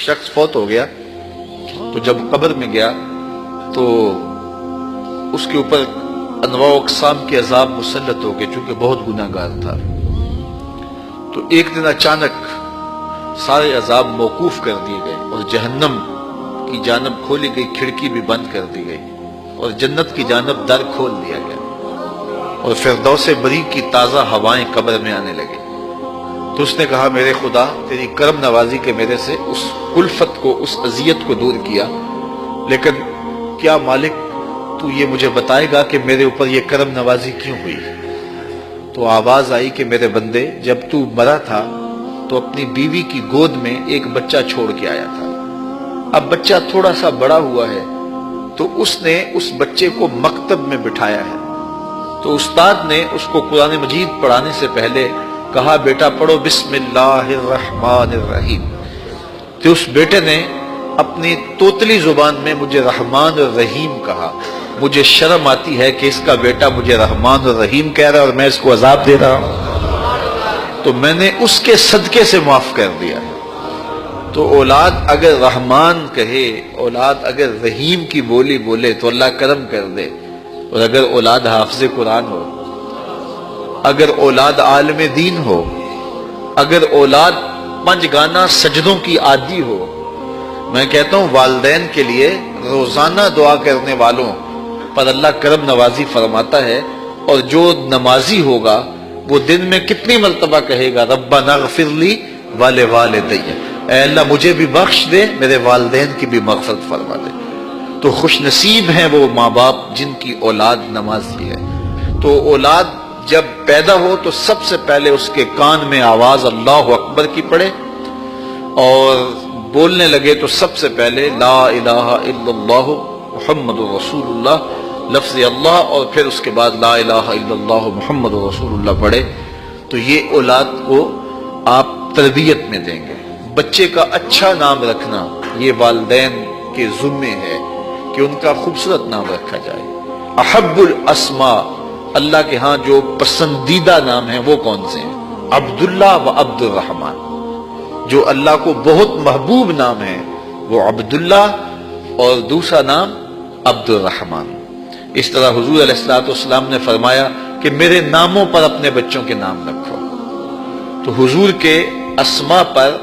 شخص فوت ہو گیا تو جب قبر میں گیا تو اس کے اوپر انواع و اقسام کے عذاب مسلط ہو گئے چونکہ بہت گناہ گار تھا. تو ایک دن اچانک سارے عذاب موقوف کر دیے گئے اور جہنم کی جانب کھولی گئی کھڑکی بھی بند کر دی گئی اور جنت کی جانب در کھول دیا گیا اور فردوس بری کی تازہ ہوائیں قبر میں آنے لگی. تو اس نے کہا میرے خدا تیری کرم نوازی کے میرے سے اس الفت کو اس اذیت کو دور کیا، لیکن کیا مالک تو یہ مجھے بتائے گا کہ میرے اوپر یہ کرم نوازی کیوں ہوئی؟ تو آواز آئی کہ میرے بندے جب تو مرا تھا تو اپنی بیوی کی گود میں ایک بچہ چھوڑ کے آیا تھا. اب بچہ تھوڑا سا بڑا ہوا ہے تو اس نے اس بچے کو مکتب میں بٹھایا ہے. تو استاد نے اس کو قرآن مجید پڑھانے سے پہلے کہا بیٹا پڑھو بسم اللہ الرحمن الرحیم. تو اس بیٹے نے اپنی توتلی زبان میں مجھے رحمان الرحیم کہا. مجھے شرم آتی ہے کہ اس کا بیٹا مجھے رحمان الرحیم کہہ رہا ہے اور میں اس کو عذاب دے رہا ہوں. تو میں نے اس کے صدقے سے معاف کر دیا. تو اولاد اگر رحمان کہے، اولاد اگر رحیم کی بولی بولے تو اللہ کرم کر دے. اور اگر اولاد حافظ قرآن ہو، اگر اولاد عالم دین ہو، اگر اولاد 5 گانا سجدوں کی عادی ہو، میں کہتا ہوں والدین کے لیے روزانہ دعا کرنے والوں پر اللہ کرم نوازی فرماتا ہے. اور جو نمازی ہوگا وہ دن میں کتنی مرتبہ کہے گا ربنا اغفر لی ولوالدی، اے اللہ مجھے بھی بخش دے، میرے والدین کی بھی مغفرت فرما دے. تو خوش نصیب ہیں وہ ماں باپ جن کی اولاد نمازی ہے. تو اولاد جب پیدا ہو تو سب سے پہلے اس کے کان میں آواز اللہ اکبر کی پڑے اور بولنے لگے تو سب سے پہلے لا الہ الا اللہ محمد رسول اللہ لفظ اللہ اور پھر اس کے بعد لا الہ الا اللہ محمد رسول اللہ پڑھے. تو یہ اولاد کو آپ تربیت میں دیں گے. بچے کا اچھا نام رکھنا یہ والدین کے ذمے ہے کہ ان کا خوبصورت نام رکھا جائے. احب الاسماء اللہ کے ہاں جو پسندیدہ نام ہیں وہ کون سے ہیں؟ عبداللہ و عبد الرحمن. جو اللہ کو بہت محبوب نام ہے وہ عبداللہ اور دوسرا نام عبد الرحمن. اس طرح حضور علیہ الصلوۃ والسلام نے فرمایا کہ میرے ناموں پر اپنے بچوں کے نام رکھو. تو حضور کے اسماء پر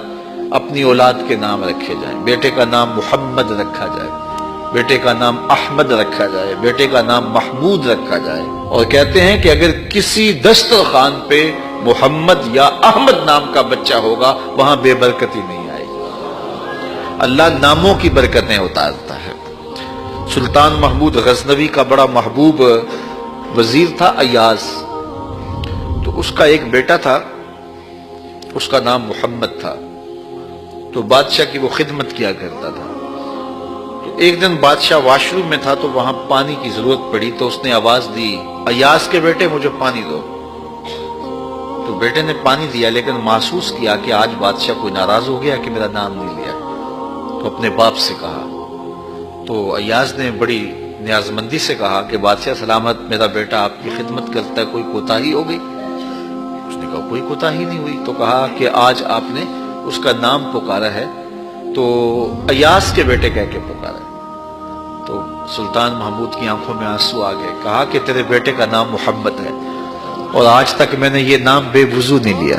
اپنی اولاد کے نام رکھے جائیں. بیٹے کا نام محمد رکھا جائے، بیٹے کا نام احمد رکھا جائے، بیٹے کا نام محمود رکھا جائے. اور کہتے ہیں کہ اگر کسی دسترخوان پہ محمد یا احمد نام کا بچہ ہوگا وہاں بے برکتی نہیں آئے گی. اللہ ناموں کی برکتیں اتارتا ہے. سلطان محمود غزنوی کا بڑا محبوب وزیر تھا ایاز. تو اس کا ایک بیٹا تھا، اس کا نام محمد تھا. تو بادشاہ کی وہ خدمت کیا کرتا تھا. تو ایک دن بادشاہ واش روم میں تھا تو وہاں پانی کی ضرورت پڑی. تو اس نے آواز دی ایاز کے بیٹے مجھے پانی دو. تو بیٹے نے پانی دیا لیکن محسوس کیا کہ آج بادشاہ کوئی ناراض ہو گیا کہ میرا نام نہیں لیا. تو اپنے باپ سے کہا. تو ایاز نے بڑی نیازمندی سے کہا کہ بادشاہ سلامت میرا بیٹا آپ کی خدمت کرتا ہے، کوئی کوتاہی ہو گئی؟ اس نے کہا کوئی کوتاہی نہیں ہوئی. تو کہا کہ آج آپ نے اس کا نام پکارا ہے تو ایاز کے بیٹے کہہ کے پکارا ہے. تو سلطان محمود کی آنکھوں میں آنسو آ گئے. کہا کہ تیرے بیٹے کا نام محمد ہے اور آج تک میں نے یہ نام بے وضو نہیں لیا.